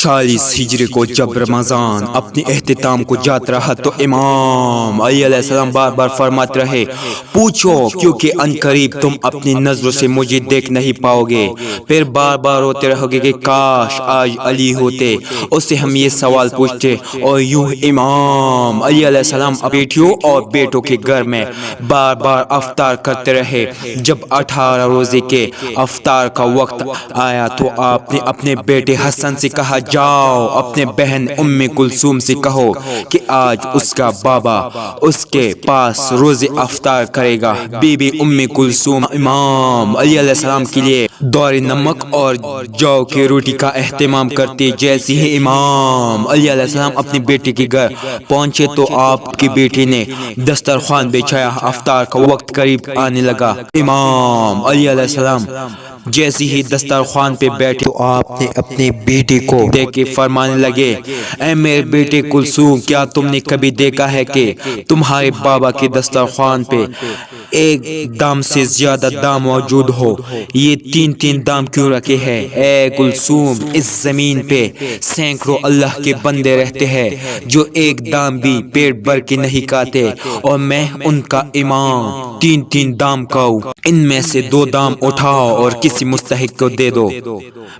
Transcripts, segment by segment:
40 ہجری کو جب رمضان اپنے اختتام کو جاتا رہا تو امام علی علیہ السلام بار بار فرماتے رہے، پوچھو کیونکہ عنقریب تم اپنی نظروں سے مجھے دیکھ نہیں پاؤ گے۔ پھر بار بار روتے رہو گے کہ کاش آج علی ہوتے، اس سے ہم یہ سوال پوچھتے۔ اور یوں امام علی علیہ السلام بیٹیوں اور بیٹوں کے گھر میں بار بار افطار کرتے رہے۔ جب 18 روزے کے افطار کا وقت آیا تو آپ نے اپنے بیٹے حسن سے کہا، جاؤ اپنے بہن ام کلثوم سے کہو کہ آج اس کا بابا اس کے پاس روزے افطار کرے گا۔ بی بی ام کلثوم امام علی علیہ السلام کے لیے دور نمک اور جو کی روٹی کا اہتمام کرتی۔ جیسے ہی امام علی علیہ السلام اپنے بیٹے کے گھر پہنچے تو آپ کی بیٹی نے دسترخوان بچھایا۔ افطار کا وقت قریب آنے لگا۔ امام علی علیہ السلام جیسے ہی دسترخوان پہ بیٹھے تو آپ نے اپنے بیٹے کو دیکھ کے فرمانے لگے، اے میرے بیٹے کلثوم، کیا تم نے کبھی دیکھا ہے کہ تمہارے بابا کے دسترخوان پہ ایک دام سے زیادہ دام موجود ہو؟ یہ 3 دام کیوں رکھے ہیں؟ اے کلثوم، اس زمین پہ سینکڑوں اللہ کے بندے رہتے ہیں جو ایک دام بھی پیٹ بھر کے نہیں کھاتے، اور میں ان کا امام 3 دام کھاؤں۔ ان میں سے 2 دام اٹھاؤ اور کسی مستحق کو دے دو۔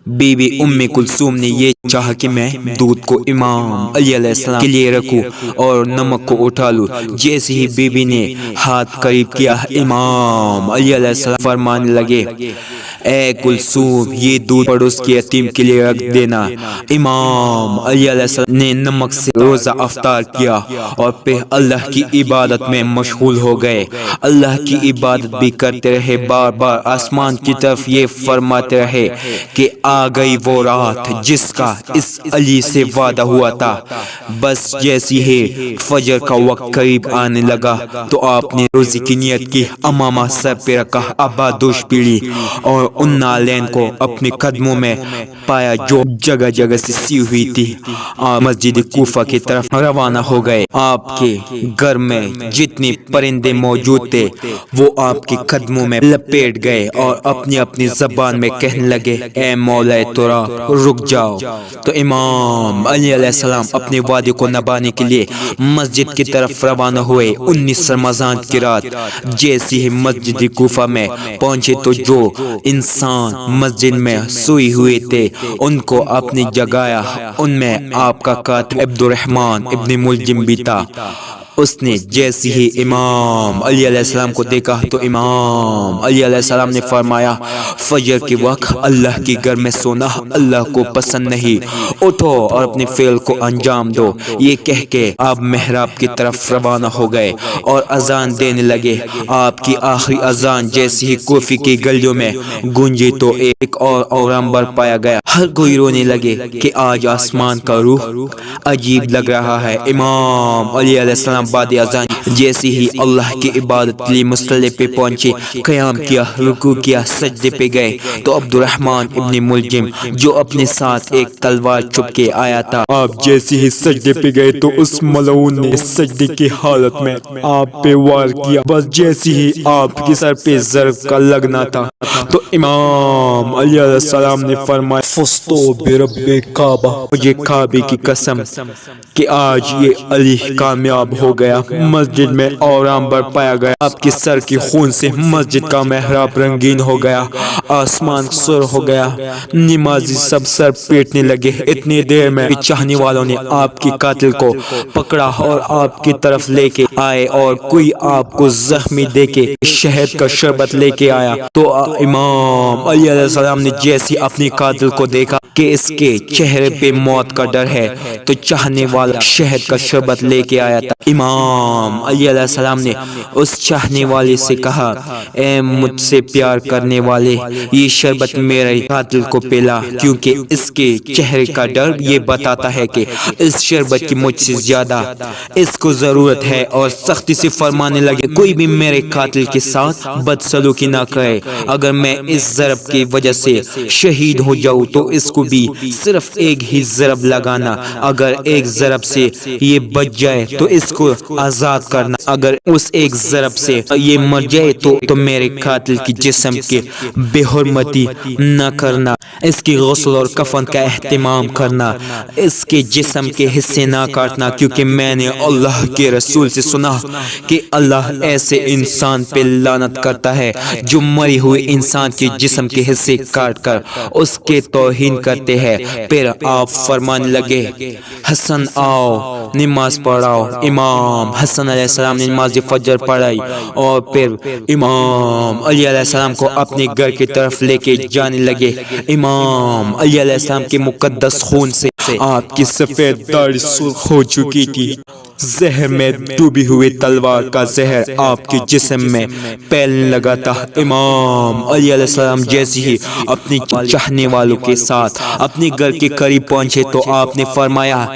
بی بی ام کلثوم نے یہ چاہا کہ میں دودھ کو امام علی علیہ السلام کے لیے رکھوں اور نمک کو اٹھا لوں۔ جیسے ہی بی بی نے ہاتھ قریب کیا، امام علی علیہ السلام فرمانے لگے، اے کلثوم، یہ دودھ پڑوس کے یتیم کے لیے رکھ دینا۔ امام علی علیہ السلام نے نمک سے روزہ افطار کیا اور پھر اللہ کی عبادت میں مشغول ہو گئے۔ اللہ کی عبادت بھی کرتے رہے، بار بار آسمان کی طرف یہ فرماتے رہے کہ آ گئی وہ رات جس کا اس علی سے وعدہ ہوا تھا۔ بس جیسی ہی فجر کا وقت قریب آنے لگا تو آپ نے روزے کی نیت کی، امامہ سر پہ رکھا، ابا دوش پیلی اور ان نالین کو اپنے قدموں میں پایا جو جگہ جگہ سے سی ہوئی تھی۔ آپ مسجد کوفہ کی طرف روانہ ہو گئے۔ آپ کے گھر میں جتنے پرندے موجود تھے وہ آپ کے قدموں میں لپیٹ گئے اور اپنی اپنی زبان میں کہنے لگے، اے مولا ترا، رک جاؤ۔ تو امام علی علیہ السلام اپنے وعدے کو نبھانے کے لیے مسجد کی طرف روانہ ہوئے۔ 19 رمضان کی رات جیسے ہی مسجد کوفہ میں پہنچے تو جو انسان مسجد میں سوئے ہوئے تھے ان کو آپ نے جگایا۔ ان میں آپ کا قاتل عبد الرحمن ابن ملجم بھی تھا۔ اس نے جیسے ہی امام علی علیہ السلام کو دیکھا تو امام علی علیہ السلام نے فرمایا، فجر کے وقت اللہ کے گھر میں سونا اللہ کو پسند نہیں، اٹھو اور اپنے فعل کو انجام دو۔ یہ کہہ کے آپ محراب کی طرف روانہ ہو گئے اور اذان دینے لگے۔ آپ کی آخری اذان جیسے ہی کوفی کی گلیوں میں گونجی تو ایک اور اورامبر پایا گیا۔ ہر کوئی رونے لگے کہ آج آسمان کا روح عجیب لگ رہا ہے۔ امام علی علیہ السلام بعد اذان جیسے ہی اللہ کی عبادت کے لیے مصلی پہ پہنچے، قیام کیا، رکوع کیا، سجدے پہ گئے تو عبد الرحمن ابن ملجم جو اپنے ساتھ ایک تلوار چپ کے آیا تھا، آپ جیسے ہی سجدے پہ گئے تو اس ملعون نے سجدے کی حالت میں آپ پہ وار کیا۔ بس جیسے ہی آپ کے سر پہ ضرب کا لگنا تھا تو امام علی علیہ السلام نے فرمایا، فستو برب کعبہ، مجھے کعبے کی قسم کہ آج یہ علی کامیاب ہو گیا۔ مسجد میں اورامبر پایا گیا۔ آپ کے سر کے خون سے مسجد کا محراب رنگین ہو گیا، آسمان سر ہو گیا۔ نمازی سب سر پیٹنے لگے۔ اتنی دیر میں چاہنے والوں نے آپ کے قاتل کو پکڑا اور آپ کی طرف لے کے آئے، اور کوئی آپ کو زخمی دے کے شہد کا شربت لے کے آیا۔ تو امام علی علیہ السلام نے جیسے اپنے قاتل کو دیکھا کہ اس کے چہرے پہ موت کا ڈر ہے تو چاہنے والا شہد کا شربت لے کے آیا تھا۔ امام علی علیہ السلام نے اس چاہنے والے سے کہا، اے مجھ سے پیار کرنے والے، یہ شربت میرے قاتل کو پلا، کیونکہ اس کے چہرے کا ڈر یہ بتاتا ہے کہ اس شربت کی مجھ سے زیادہ اس کو ضرورت ہے۔ اور سختی سے فرمانے لگے، کوئی بھی میرے قاتل کے ساتھ بدسلوکی نہ کرے۔ اگر میں اس ضرب کی وجہ سے شہید ہو جاؤں تو اس کو بھی صرف ایک ہی ضرب لگانا، اگر ایک ضرب سے یہ بچ جائے تو اس کو آزاد کرنا، اگر اس ایک ضرب سے یہ مر جائے تو میرے قاتل کی جسم کی بے حرمتی نہ کرنا، اس کی غسل اور کفن کا اہتمام کرنا، اس کے جسم کے حصے نہ کاٹنا، کیونکہ میں نے اللہ کے رسول سے سنا کہ اللہ ایسے انسان پہ لعنت کرتا ہے جو مری ہوئے انسان کے جسم کے حصے کاٹ کر اس کے توہین کرتے ہیں۔ پھر آپ فرمانے لگے، حسن آؤ نماز پڑھاؤ۔ امام حسن علیہ السلام نے نماز فجر پڑھائی اور پھر امام علی علیہ السلام کو اپنے گھر کی طرف لے کے جانے لگے۔ امام علی علیہ السلام کے مقدس خون سے آپ کی سفید داڑھی سرخ ہو چکی تھی، زہر میں ڈوبی ہوئی تلوار کا زہر آپ کے جسم میں پھیلنے لگا تھا۔ امام علی علیہ السلام جیسے ہی اپنی چاہنے والوں کے ساتھ اپنے گھر کے قریب پہنچے تو آپ نے فرمایا،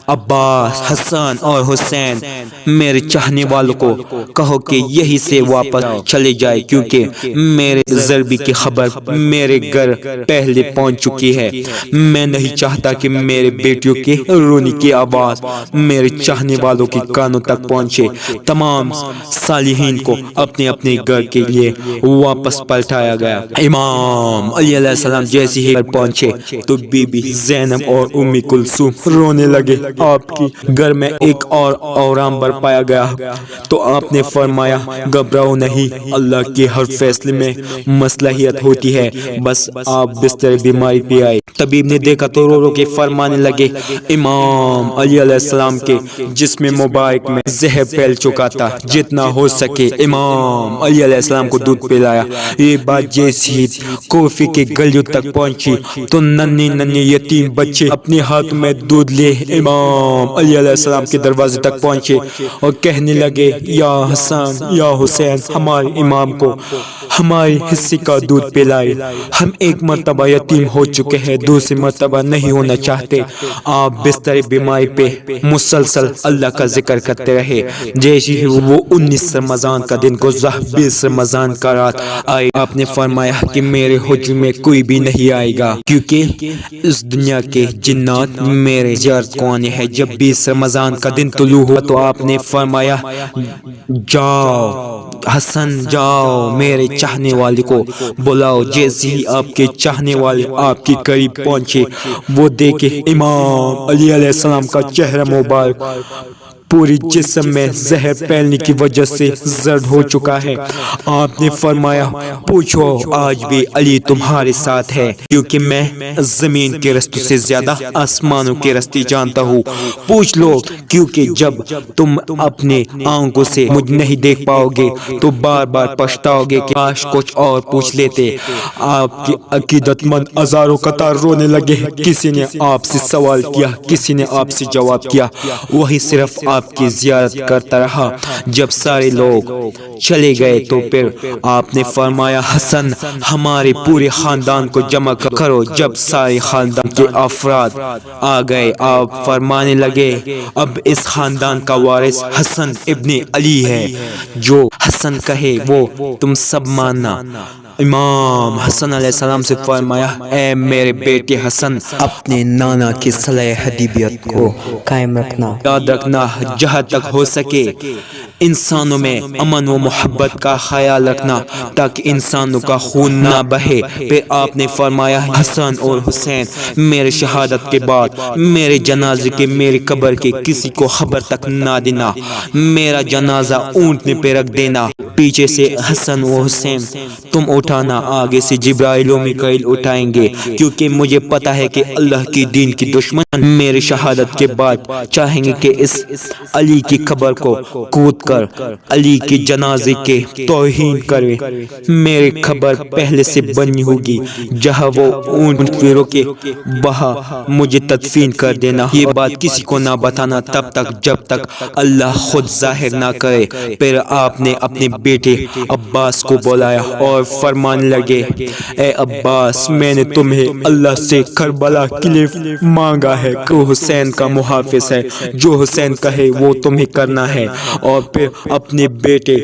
عباس، حسن اور حسین، میرے چاہنے والوں کو کہو کہ یہی سے واپس چلے جائے، کیونکہ میرے ضربی کی خبر میرے گھر پہلے پہنچ چکی ہے۔ میں نہیں چاہتا کہ میرے بیٹیوں کے رونے کی آواز میرے چاہنے والوں کے کانوں تک پہنچے۔ تمام صالحین کو اپنے اپنے گھر کے لیے واپس پلٹایا گیا۔ امام علی علیہ السلام جیسے ہی گھر پہنچے تو بی بی زینب اور ام کلثوم رونے لگے۔ آپ کی گھر میں ایک اور آرام برپایا گیا تو آپ نے فرمایا، گھبراؤ نہیں، اللہ کے ہر فیصلے میں مصلحت ہوتی ہے، بس آپ بستر بیماری پہ آئے۔ طبیب نے دیکھا تو رو رو کے فرمانے لگے، امام علی علیہ السلام کے جسم مبارک میں زہر پھیل چکا تھا، جتنا ہو سکے امام علی علیہ السلام کو دودھ پلایا۔ یہ بات جیسی کوفی کے گلیوں تک پہنچی تو ننھے ننھے یتیم بچے اپنے ہاتھ میں دودھ لے امام علی علیہ السلام کے دروازے تک پہنچے اور کہنے لگے، یا حسن یا حسین، ہمارے امام کو ہمارے حصے کا دودھ پلائے، ہم ایک مرتبہ یتیم ہو چکے ہیں، دوسری مرتبہ نہیں ہونا چاہتے۔ آپ بستر بیماری پہ مسلسل اللہ کا ذکر کرتے رہے۔ جیسے ہی وہ 19 رمضان کا دن گزرا، 20 رمضان کا رات آئی، آپ نے فرمایا کہ میرے حجر میں کوئی بھی نہیں آئے گا، کیونکہ اس دنیا کے جنات میرے زیارت کو آنے ہیں۔ جب 20 رمضان کا دن طلوع ہوا تو آپ نے فرمایا، جاؤ حسن جاؤ، میرے چاہنے والے کو بلاؤ۔ جیسے ہی آپ کے چاہنے والے آپ کے قریب پہنچے، وہ دیکھے امام علی علیہ السلام کا چہرہ مبارک پوری جسم میں زہر پھیلنے کی وجہ سے زرد ہو چکا ہے۔ آپ نے فرمایا، پوچھو آج بھی علی تمہارے ساتھ ہے، کیونکہ میں زمین کے رستوں سے زیادہ آسمانوں کے رستے جانتا ہوں۔ پوچھ لو، کیونکہ جب تم اپنے آنکھوں سے مجھ نہیں دیکھ پاؤ گے تو بار بار پچھتاؤ گے کہ کاش کچھ اور پوچھ لیتے۔ آپ کے عقیدت مند ہزاروں قطار رونے لگے۔ کسی نے آپ سے سوال کیا، کسی نے آپ سے جواب کیا، وہی صرف آپ کی زیارت کرتا رہا۔ جب سارے لوگ چلے گئے تو پھر آپ نے فرمایا، حسن ہمارے پورے خاندان کو جمع کرو۔ جب سارے خاندان کے افراد آ گئے، آپ فرمانے لگے، اب اس خاندان کا وارث حسن ابن علی ہے، جو حسن کہے وہ تم سب ماننا۔ امام حسن علیہ السلام سے فرمایا، اے میرے بیٹے حسن، اپنے نانا کی صلاح حدیبیت کو قائم رکھنا، یاد رکھنا، جہاں تک ہو سکے انسانوں میں امن و محبت کا خیال رکھنا تاکہ انسانوں کا خون نہ بہے۔ پھر آپ نے فرمایا، حسن اور حسین، میرے شہادت کے بعد میرے جنازے کے میری قبر کے کسی کو خبر تک نہ دینا، میرا جنازہ اونٹنے پہ رکھ دینا، پیچھے سے حسن و حسین تم اٹھانا، آگے سے جبرائیل و میکائیل اٹھائیں گے، کیونکہ مجھے پتا ہے کہ اللہ کی دین کی دشمن میرے شہادت کے بعد چاہیں گے کہ اس علی کی قبر کو کود کر علی کے جنازے کے توہین کرے۔ میری قبر پہلے سے بنی ہوگی، جہاں وہ اونٹ پیروں کے وہاں مجھے تدفین کر دینا۔ یہ بات کسی کو نہ بتانا تب تک جب تک اللہ خود ظاہر نہ کرے۔ پھر آپ نے اپنے بیٹے عباس کو بلایا اور فرمانے لگے، اے عباس، میں نے تمہیں اللہ سے کربلا کے لیے مانگا ہے، کہ حسین کا محافظ ہے، جو حسین کہے وہ تمہیں کرنا ہے۔ اور پھر اپنے بیٹے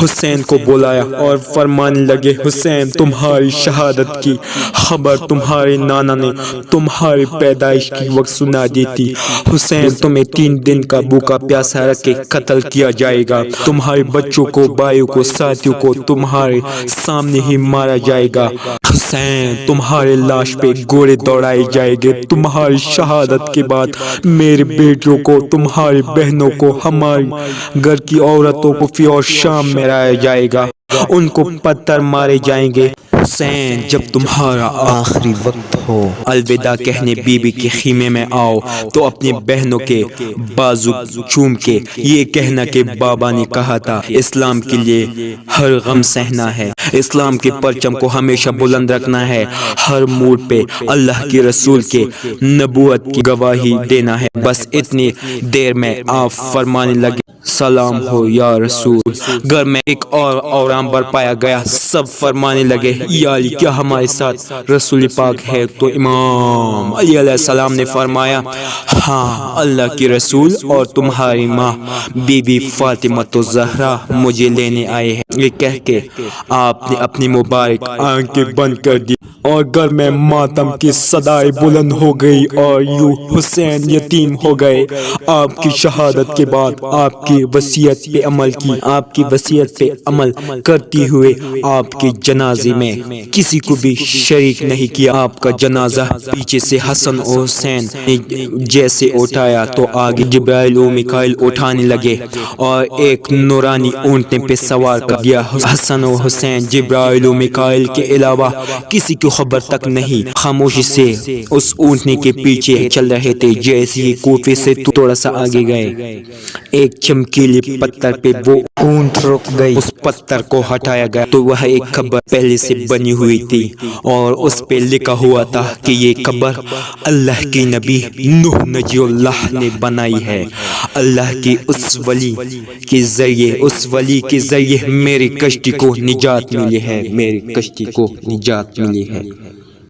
حسین کو بلایا اور فرمانے لگے حسین تمہاری شہادت کی خبر تمہارے نانا نے تمہاری پیدائش کی وقت سنا دی تھی۔ حسین تمہیں 3 دن کا بھوکا پیاسا رکھ کے قتل کیا جائے گا، تمہارے بچوں کو بھائیوں کو ساتھیوں کو تمہارے سامنے ہی مارا جائے گا۔ حسین تمہارے لاش پہ گھوڑے دوڑائے جائیں گے، تمہاری شہادت کے بعد میرے بیٹوں کو تمہاری بہنوں کو ہمارے گھر کی عورتوں کو فی اور شام میں لایا جائے گا، ان کو پتھر مارے جائیں گے۔ حسین جب تمہارا آخری وقت ہو الوداع کہنے بی بی کے خیمے میں آؤ تو اپنی بہنوں کے بازو چوم کے یہ کہنا کہ بابا نے کہا تھا اسلام کے لیے ہر غم سہنا ہے، اسلام کے پرچم کو ہمیشہ بلند رکھنا ہے، ہر موڑ پہ اللہ کے رسول کے نبوت کی گواہی دینا ہے۔ بس اتنی دیر میں آپ فرمانے لگے سلام ہو یا رسول۔ گھر میں ایک اور اورام برپایا گیا، سب فرمانے لگے یا علی کیا ہمارے ساتھ رسول پاک ہے؟ تو امام علی علیہ السلام نے فرمایا ہاں اللہ کے رسول اور تمہاری ماں بی بی فاطمہ الزہرا مجھے لینے آئے ہیں۔ یہ کہہ کے آپ نے اپنی مبارک آنکھیں بند کر دی اور گھر میں ماتم کی صدائیں بلند ہو گئی اور یوں حسین یتیم ہو گئے۔ آپ کی شہادت کے بعد آپ کی وصیت پہ عمل کی، آپ کی وصیت پہ عمل کرتے ہوئے آپ کے جنازے میں کسی کو بھی شریک نہیں کیا۔ آپ کا جنازہ پیچھے سے حسن اور حسین نے جیسے اٹھایا تو آگے جبرائیل و میکائیل اٹھانے لگے اور ایک نورانی اونٹنے پہ سوار کر دیا۔ حسن و حسین جبرائیل و میکائیل کے علاوہ کسی کو خبر تک نہیں، خاموشی سے اس اونٹنے کے پیچھے چل رہے تھے۔ جیسے ہی کوفے سے تھوڑا سا آگے گئے ایک چمکیلے پتھر پہ وہ اونٹ رک گئی، اس پتھر کو ہٹایا گیا تو وہ ایک قبر پہلے سے بنی ہوئی تھی اور اس پہ لکھا ہوا تھا کہ یہ قبر اللہ کے نبی نوح نجی اللہ نے بنائی ہے۔ اللہ کے اس ولی کے ذریعے میری کشتی کو نجات ملی ہے، میری کشتی کو نجات ملی ہے۔